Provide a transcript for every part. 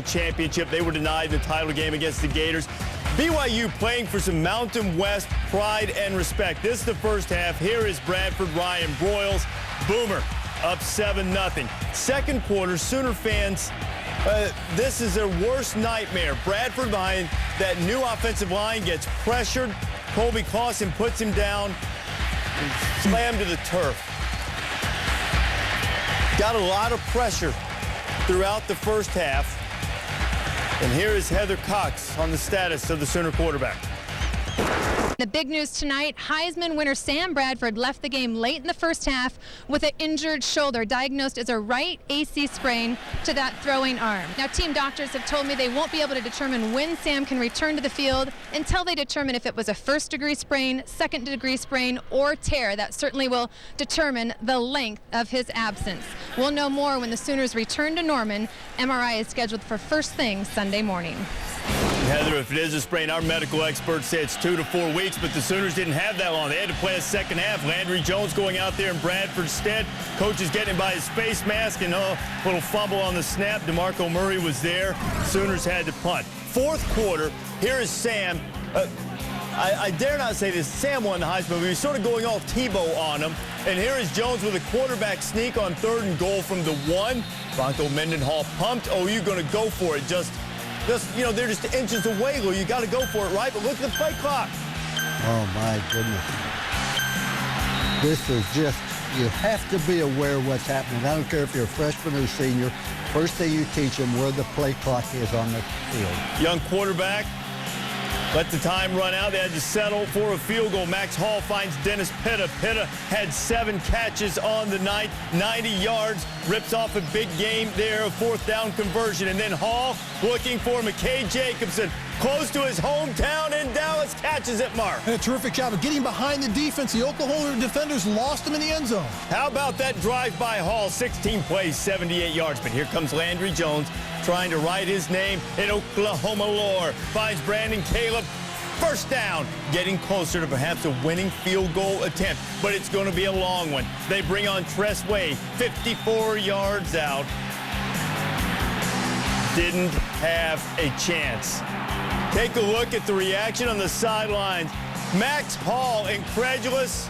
national championship. They were denied the title game against the Gators. BYU playing for some Mountain West pride and respect. This is the first half. Here is Bradford, Ryan Broyles. Boomer up 7-0. Second quarter, Sooner fans, this is their worst nightmare. Bradford behind that new offensive line gets pressured. Colby Clausen puts him down and slammed to the turf. Got a lot of pressure throughout the first half. And here is Heather Cox on the status of the Sooner quarterback. The big news tonight, Heisman winner Sam Bradford left the game late in the first half with an injured shoulder, diagnosed as a right AC sprain to that throwing arm. Now, team doctors have told me they won't be able to determine when Sam can return to the field until they determine if it was a first-degree sprain, second-degree sprain, or tear. That certainly will determine the length of his absence. We'll know more when the Sooners return to Norman. MRI is scheduled for first thing Sunday morning. Heather, if it is a sprain, our medical experts say it's 2 to 4 weeks, but the Sooners didn't have that long. They had to play a second half. Landry Jones going out there in Bradford's stead. Coach is getting him by his face mask, and a little fumble on the snap. DeMarco Murray was there. Sooners had to punt. Fourth quarter, here is Sam. I dare not say this. Sam won the Heisman, but he was sort of going all Tebow on him. And here is Jones with a quarterback sneak on 3rd and goal from the 1. Bronco Mendenhall pumped. OU going to go for it. Just, you know, they're just inches away, Lou. You got to go for it, right? But look at the play clock. Oh, my goodness. This is just, you have to be aware of what's happening. I don't care if you're a freshman or a senior. First thing you teach them where the play clock is on the field. Young quarterback. Let the time run out. They had to settle for a field goal. Max Hall finds Dennis Pitta. Pitta had 7 catches on the night, 90 yards, rips off a big game there, a 4th down conversion. And then Hall looking for McKay Jacobson, close to his hometown in Dallas, catches it, Mark. And a terrific job of getting behind the defense. The Oklahoma defenders lost him in the end zone. How about that drive by Hall? 16 plays, 78 yards. But here comes Landry Jones trying to write his name in Oklahoma lore. Finds Brandon Caleb. First down, getting closer to perhaps a winning field goal attempt, but it's going to be a long one. They bring on Tress Way, 54 yards out. Didn't have a chance. Take a look at the reaction on the sidelines. Max Hall, incredulous.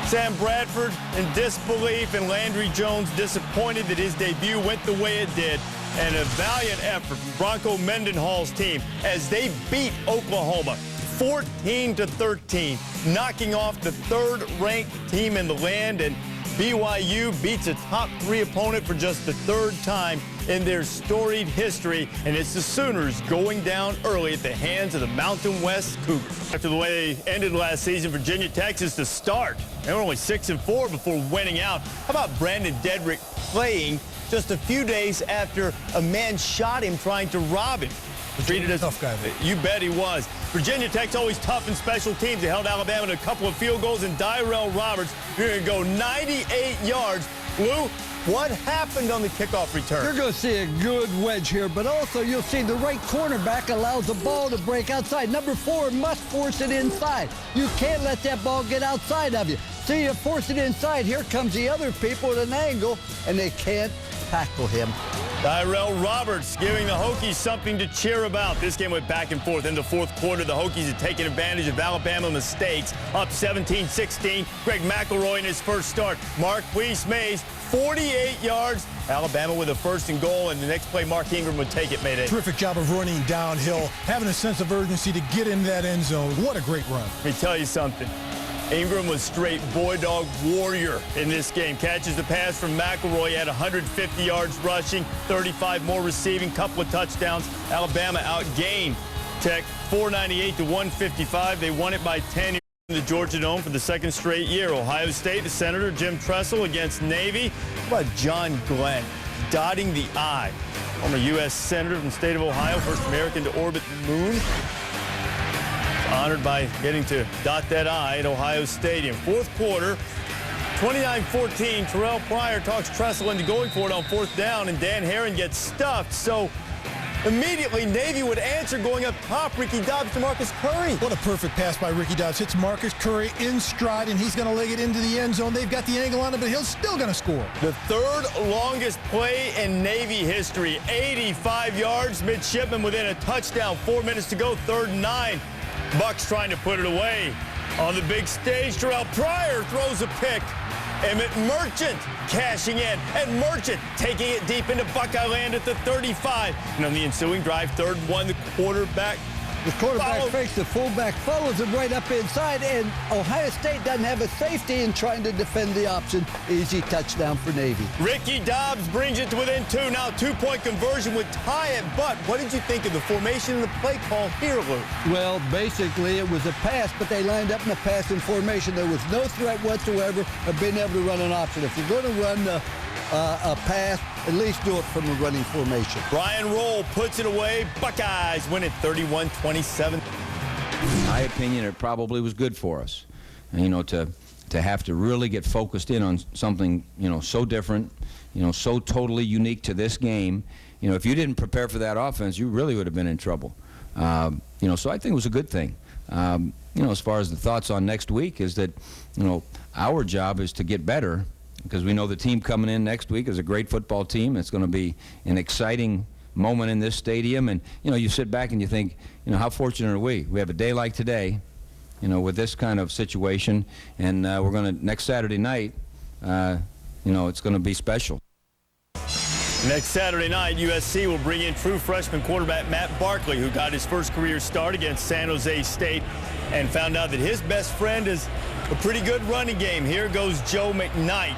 Sam Bradford in disbelief, and Landry Jones disappointed that his debut went the way it did. And a valiant effort from Bronco Mendenhall's team as they beat Oklahoma 14-13, knocking off the 3rd-ranked team in the land. And BYU beats a top 3 opponent for just the 3rd time in their storied history, and it's the Sooners going down early at the hands of the Mountain West Cougars. After the way they ended last season, Virginia Tech is to start. They were only 6-4 before winning out. How about Brandon Dedrick playing just a few days after a man shot him trying to rob him? Treated as a tough guy. You bet he was. Virginia Tech's always tough in special teams. They held Alabama to a couple of field goals, and Dyrell Roberts, you're going to go 98 yards. Lou, what happened on the kickoff return? You're going to see a good wedge here, but also you'll see the right cornerback allows the ball to break outside. Number 4 must force it inside. You can't let that ball get outside of you. So you force it inside. Here comes the other people at an angle, and they can't tackle him. Dyrell Roberts giving the Hokies something to cheer about. This game went back and forth. In the 4th quarter, the Hokies had taken advantage of Alabama mistakes. Up 17-16. Greg McElroy in his first start. Marquise Mays, 48 yards. Alabama with a 1st and goal, and the next play, Mark Ingram would take it, Mayday. Terrific job of running downhill, having a sense of urgency to get in that end zone. What a great run. Let me tell you something. Ingram was straight boy-dog warrior in this game. Catches the pass from McElroy at 150 yards rushing, 35 more receiving, couple of touchdowns. Alabama outgained Tech 498-155. They won it by 10 in the Georgia Dome for the 2nd straight year. Ohio State, the Senator Jim Tressel against Navy. How about John Glenn dotting the I? Former U.S. Senator from the state of Ohio, first American to orbit the moon. Honored by getting to dot that I at Ohio Stadium. 4th quarter, 29-14. Terrell Pryor talks Tressel into going for it on 4th down, and Dan Herron gets stuffed. So Immediately, Navy would answer going up top. Ricky Dobbs to Marcus Curry. What a perfect pass by Ricky Dobbs. Hits Marcus Curry in stride, and he's going to leg it into the end zone. They've got the angle on it, but he's still going to score. The third longest play in Navy history. 85 yards, midshipman within a touchdown. 4 minutes to go, 3rd and 9. Bucks trying to put it away. On the big stage, Terrell Pryor throws a pick. Emmett Merchant cashing in, and Merchant taking it deep into Buckeye land at the 35. And on the ensuing drive, 3rd and 1, the quarterback fakes the fullback, follows him right up inside, and Ohio State doesn't have a safety in trying to defend the option. Easy touchdown for Navy. Ricky Dobbs brings it to within 2. Now 2-point conversion would tie it. But what did you think of the formation and the play call here, Luke? Well, basically it was a pass, but they lined up in a passing formation. There was no threat whatsoever of being able to run an option. If you're going to run a pass, at least do it from a running formation. Brian Roll puts it away. Buckeyes win it 31-27. In my opinion, it probably was good for us, you know, to have to really get focused in on something, you know, so different, you know, so totally unique to this game. You know, if you didn't prepare for that offense, you really would have been in trouble. You know, so I think it was a good thing. You know, as far as the thoughts on next week is that, you know, our job is to get better, because we know the team coming in next week is a great football team. It's going to be an exciting moment in this stadium. And, you know, you sit back and you think, you know, how fortunate are we? We have a day like today, you know, with this kind of situation. And we're going to, next Saturday night, you know, it's going to be special. Next Saturday night, USC will bring in true freshman quarterback Matt Barkley, who got his first career start against San Jose State and found out that his best friend is a pretty good running game. Here goes Joe McKnight.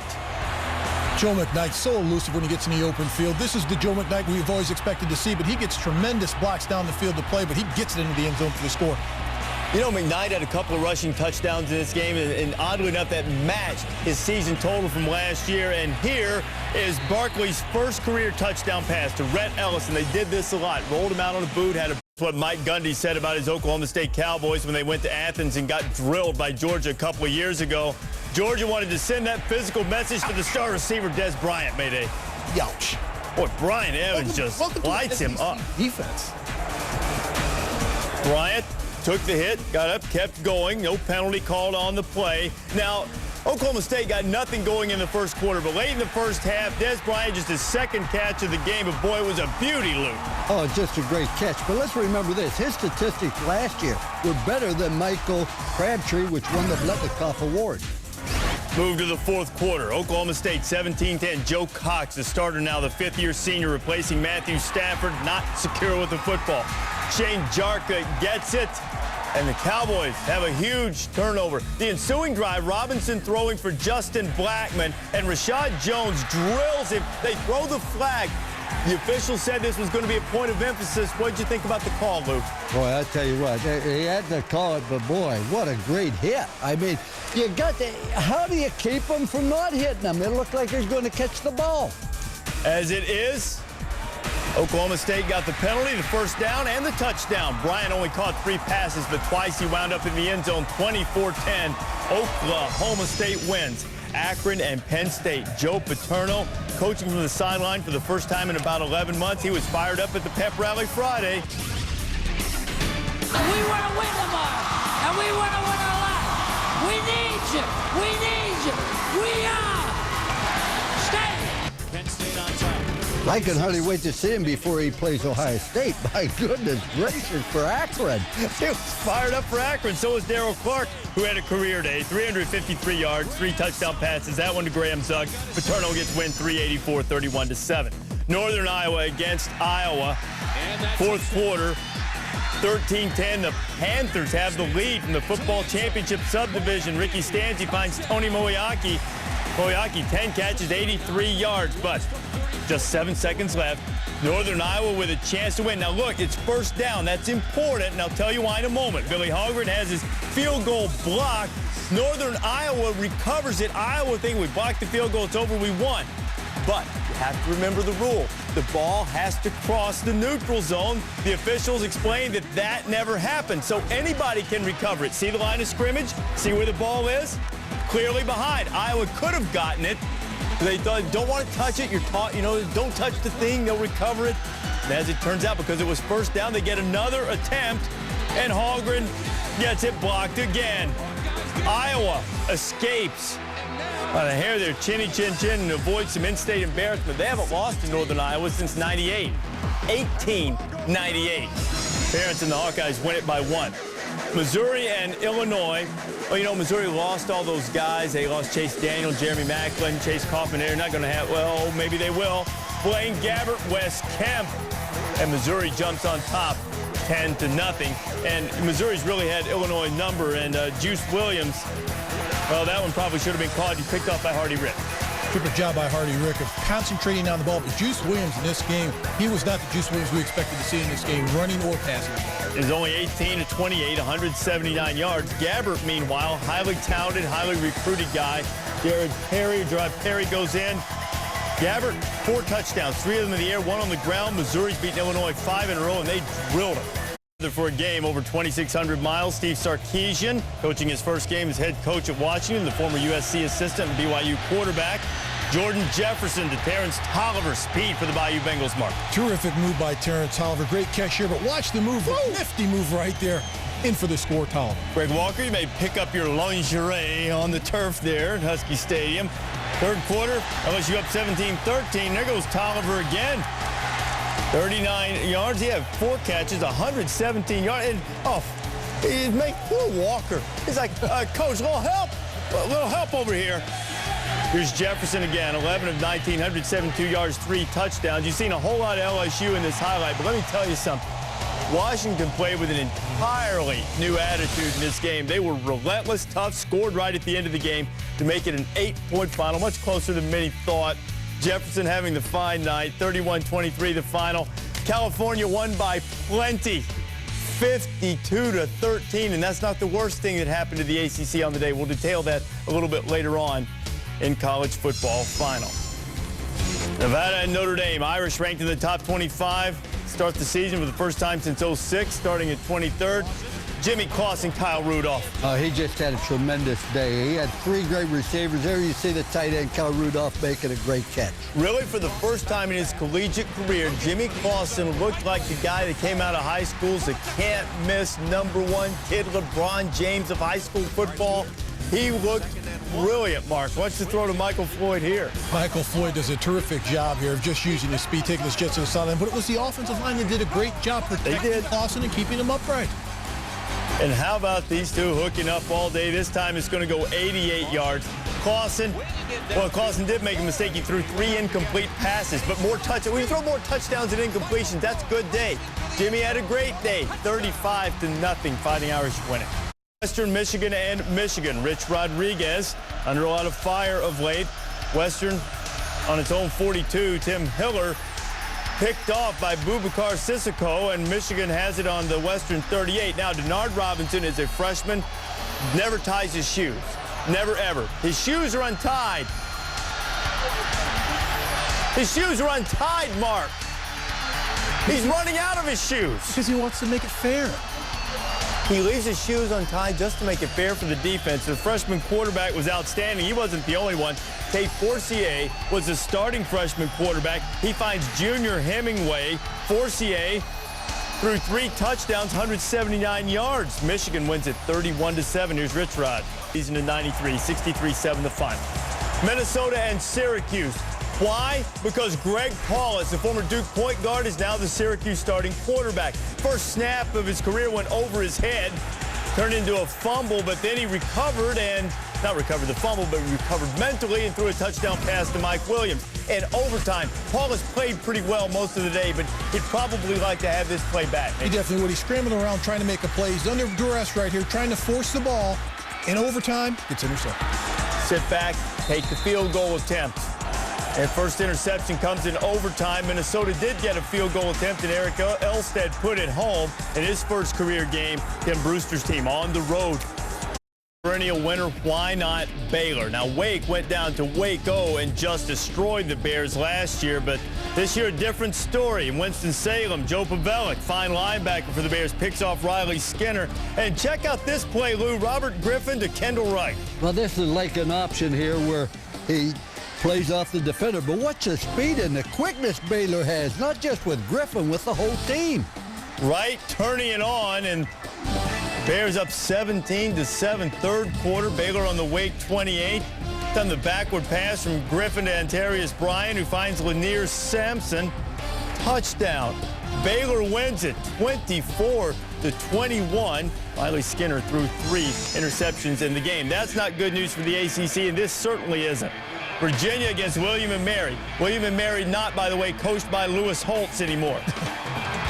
Joe McKnight, so elusive when he gets in the open field. This is the Joe McKnight we've always expected to see, but he gets tremendous blocks down the field to play, but he gets it into the end zone for the score. You know, McKnight had a couple of rushing touchdowns in this game, and oddly enough, that matched his season total from last year. And here is Barkley's first career touchdown pass to Rhett Ellis, and they did this a lot. Rolled him out on a boot, had a what Mike Gundy said about his Oklahoma State Cowboys when they went to Athens and got drilled by Georgia a couple of years ago. Georgia wanted to send that physical message to the star receiver, Des Bryant, made a Youch. Boy, Brian Evans just lights him up. Defense. Bryant took the hit, got up, kept going. No penalty called on the play. Now, Oklahoma State got nothing going in the first quarter, but late in the first half, Des Bryant just his second catch of the game, but boy, it was a beauty, Luke. Oh, just a great catch. But let's remember this. His statistics last year were better than Michael Crabtree, which won the Bletnikoff Award. Move to the fourth quarter. Oklahoma State 17-10. Joe Cox, the starter now, the fifth-year senior, replacing Matthew Stafford, not secure with the football. Shane Jarka gets it, and the Cowboys have a huge turnover. The ensuing drive, Robinson throwing for Justin Blackman, and Rashad Jones drills him. They throw the flag. The official said this was going to be a point of emphasis. What did you think about the call, Luke? Boy, I tell you what, he had to call it, but boy, what a great hit. I mean, you got to, how do you keep him from not hitting him? It looked like he was going to catch the ball. As it is, Oklahoma State got the penalty, the first down, and the touchdown. Bryant only caught 3 passes, but twice he wound up in the end zone. 24-10, Oklahoma State wins. Akron and Penn State. Joe Paterno coaching from the sideline for the first time in about 11 months. He was fired up at the pep rally Friday. We want to win tomorrow, and we want to win our life. We need you. We need you. We are State. Penn State on top. I can hardly wait to see him before he plays Ohio State. My goodness gracious, for Akron. He was fired up for Akron. So was Darrell Clark, who had a career day. 353 yards, 3 touchdown passes. That one to Graham Zug. Paterno gets win 384, 31-7. Northern Iowa against Iowa. Fourth quarter, 13-10. The Panthers have the lead from the football championship subdivision. Ricky Stanzi finds Tony Moeaki. Moeaki, 10 catches, 83 yards, but just 7 seconds left. Northern Iowa with a chance to win. Now, look, it's first down. That's important, and I'll tell you why in a moment. Billy Holgren has his field goal blocked. Northern Iowa recovers it. Iowa thinking we blocked the field goal, it's over, we won. But you have to remember the rule. The ball has to cross the neutral zone. The officials explained that that never happened, so anybody can recover it. See the line of scrimmage? See where the ball is? Clearly behind. Iowa could have gotten it. They thought, don't want to touch it. You're taught, you know, don't touch the thing. They'll recover it. And as it turns out, because it was first down, they get another attempt, and Holmgren gets it blocked again. Iowa escapes by the hair of their chinny chin and avoids some in-state embarrassment. They haven't lost to Northern Iowa since 98. 1898. Terrence and the Hawkeyes win it by 1. Missouri and Illinois. Well, you know, Missouri lost all those guys. They lost Chase Daniel, Jeremy Macklin, Chase Kaufman. They're not going to have, well, maybe they will. Blaine, Gabbert, Wes Kemp. And Missouri jumps on top 10-0. And Missouri's really had Illinois number. And Juice Williams, well, that one probably should have been called. You picked off by Hardy Rick. Terrific job by Hardy Rick of concentrating on the ball. But Juice Williams in this game, he was not the Juice Williams we expected to see in this game, running or passing. Is only 18-28, 179 yards. Gabbert, meanwhile, highly talented, highly recruited guy. Jared Perry, drive Perry goes in. Gabbert, 4 touchdowns, 3 of them in the air, 1 on the ground. Missouri's beaten Illinois 5 in a row, and they drilled them. For a game over 2,600 miles, Steve Sarkisian coaching his first game as head coach at Washington, the former USC assistant and BYU quarterback. Jordan Jefferson to Terrence Toliver, speed for the Bayou Bengals mark. Terrific move by Terrence Toliver. Great catch here, but watch the move, the nifty move right there. In for the score, Toliver. Greg Walker, you may pick up your lingerie on the turf there at Husky Stadium. Third quarter, LSU up 17-13. There goes Toliver again. 39 yards. He had 4 catches, 117 yards. And, he's making poor Walker. He's like, Coach, a little help over here. Here's Jefferson again, 11 of 19, 172 yards, 3 touchdowns. You've seen a whole lot of LSU in this highlight, but let me tell you something. Washington played with an entirely new attitude in this game. They were relentless, tough, scored right at the end of the game to make it an 8-point final, much closer than many thought. Jefferson having the fine night, 31-23 the final. California won by plenty, 52-13, and that's not the worst thing that happened to the ACC on the day. We'll detail that a little bit later on in college football final. Nevada and Notre Dame, Irish ranked in the top 25, start the season for the first time since 06, starting at 23rd. Jimmy Clausen, Kyle Rudolph. He just had a tremendous day. He had 3 great receivers. There you see the tight end, Kyle Rudolph, making a great catch. Really, for the first time in his collegiate career, Jimmy Clausen looked like the guy that came out of high school as a can't-miss #1 kid, LeBron James of high school football. He looked brilliant, Mark. Watch the throw to Michael Floyd here. Michael Floyd does a terrific job here of just using his speed, taking his jets to the sideline. But it was the offensive line that did a great job protecting Clausen and keeping him upright. And how about these two hooking up all day? This time it's going to go 88 yards. Clausen did make a mistake. He threw 3 incomplete passes, but more touchdowns. When you throw more touchdowns than incompletions, that's a good day. Jimmy had a great day, 35-0, Fighting Irish winning. Western Michigan and Michigan. Rich Rodriguez under a lot of fire of late. Western on its own 42. Tim Hiller picked off by Boubacar Sissoko, and Michigan has it on the Western 38. Now, Denard Robinson is a freshman, never ties his shoes. Never, ever. His shoes are untied. His shoes are untied, Mark. He's running out of his shoes. Because he wants to make it fair. He leaves his shoes untied just to make it fair for the defense. The freshman quarterback was outstanding. He wasn't the only one. Tate Forcier was the starting freshman quarterback. He finds junior Hemingway. Forcier threw 3 touchdowns, 179 yards. Michigan wins it 31-7. Here's Rich Rod. Season in 93, 63-7 the final. Minnesota and Syracuse. Why? Because Greg Paulus, the former Duke point guard, is now the Syracuse starting quarterback. First snap of his career went over his head, turned into a fumble, but then he recovered and, not recovered the fumble, but recovered mentally and threw a touchdown pass to Mike Williams. In overtime, Paulus played pretty well most of the day, but he'd probably like to have this play back. He definitely would. He's scrambling around trying to make a play. He's under duress right here, trying to force the ball. In overtime, gets intercepted. Sit back, take the field goal attempt. And first interception comes in overtime. Minnesota did get a field goal attempt, and Eric Elstead put it home in his first career game. Tim Brewster's team on the road. Perennial winner, why not Baylor? Now, Wake went down to Waco and just destroyed the Bears last year, but this year a different story. In Winston-Salem, Joe Pavelec, fine linebacker for the Bears, picks off Riley Skinner. And check out this play, Lou. Robert Griffin to Kendall Wright. Well, this is like an option here where he Plays off the defender, but watch the speed and the quickness Baylor has, not just with Griffin, with the whole team. Right, turning it on, and Bears up 17-7, third quarter. Baylor on the Wake 28. Done the backward pass from Griffin to Antarius Bryant, who finds Lanier Sampson. Touchdown. Baylor wins it 24-21. Riley Skinner threw 3 interceptions in the game. That's not good news for the ACC, and this certainly isn't. Virginia against William & Mary. William & Mary not, by the way, coached by Lewis Holtz anymore.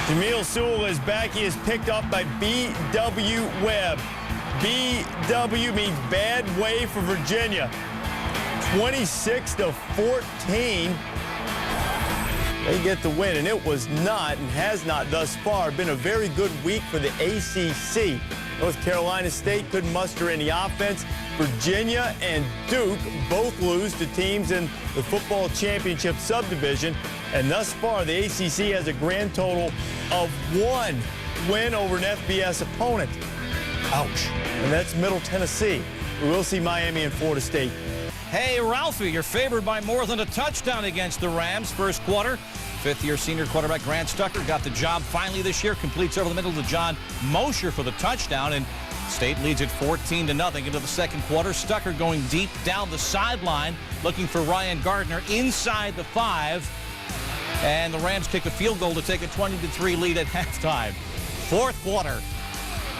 Jameel Sewell is back. He is picked up by B.W. Webb. B.W. means bad way for Virginia. 26-14. They get the win, and it was not and has not thus far been a very good week for the ACC. North Carolina State couldn't muster any offense. Virginia and Duke both lose to teams in the football championship subdivision. And thus far, the ACC has a grand total of 1 win over an FBS opponent. Ouch. And that's Middle Tennessee. We will see Miami and Florida State. Hey, Ralphie, you're favored by more than a touchdown against the Rams. First quarter, fifth-year senior quarterback Grant Stucker got the job finally this year. Completes over the middle to John Mosher for the touchdown, and State leads it 14-0 into the second quarter. Stucker going deep down the sideline, looking for Ryan Gardner inside the 5. And the Rams kick a field goal to take a 20-3 lead at halftime. Fourth quarter.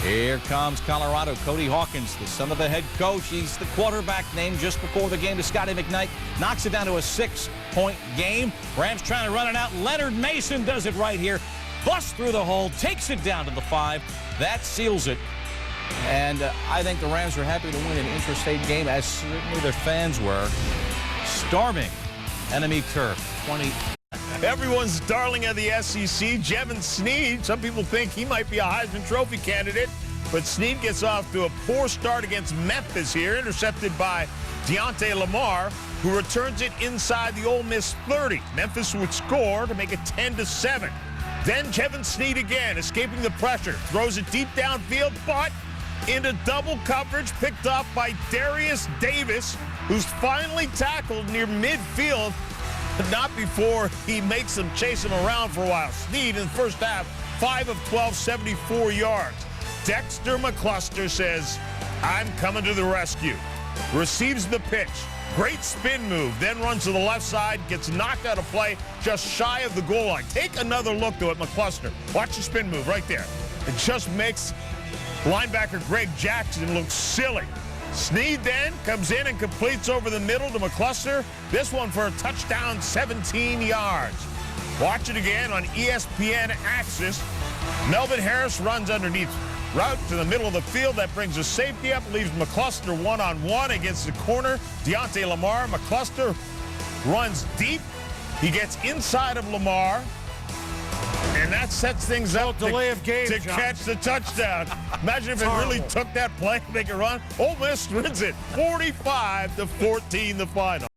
Here comes Colorado. Cody Hawkins, the son of the head coach. He's the quarterback named just before the game to Scotty McKnight. Knocks it down to a 6-point game. Rams trying to run it out. Leonard Mason does it right here. Busts through the hole, takes it down to the 5. That seals it. And I think the Rams are happy to win an interstate game, as certainly their fans were. Storming enemy turf. Everyone's darling of the SEC, Jevan Snead. Some people think he might be a Heisman Trophy candidate, but Snead gets off to a poor start against Memphis here, intercepted by Deontay Lamar, who returns it inside the Ole Miss 30. Memphis would score to make it 10-7. Then Jevan Snead again, escaping the pressure, throws it deep downfield, but into double coverage, picked off by Darius Davis, who's finally tackled near midfield, but not before he makes them chase him around for a while. Snead in the first half, 5 of 12, 74 yards. Dexter McCluster says, I'm coming to the rescue. Receives the pitch. Great spin move, then runs to the left side, gets knocked out of play just shy of the goal line. Take another look though at McCluster. Watch the spin move right there. It just makes linebacker Greg Jackson look silly. Snead then comes in and completes over the middle to McCluster. This one for a touchdown, 17 yards. Watch it again on ESPN Access. Melvin Harris runs underneath route to the middle of the field. That brings a safety up, leaves McCluster one-on-one against the corner. Deontay Lamar. McCluster runs deep. He gets inside of Lamar. And that sets things up to catch the touchdown. Imagine if it really took that play to make a run. Ole Miss wins it 45-14 the final.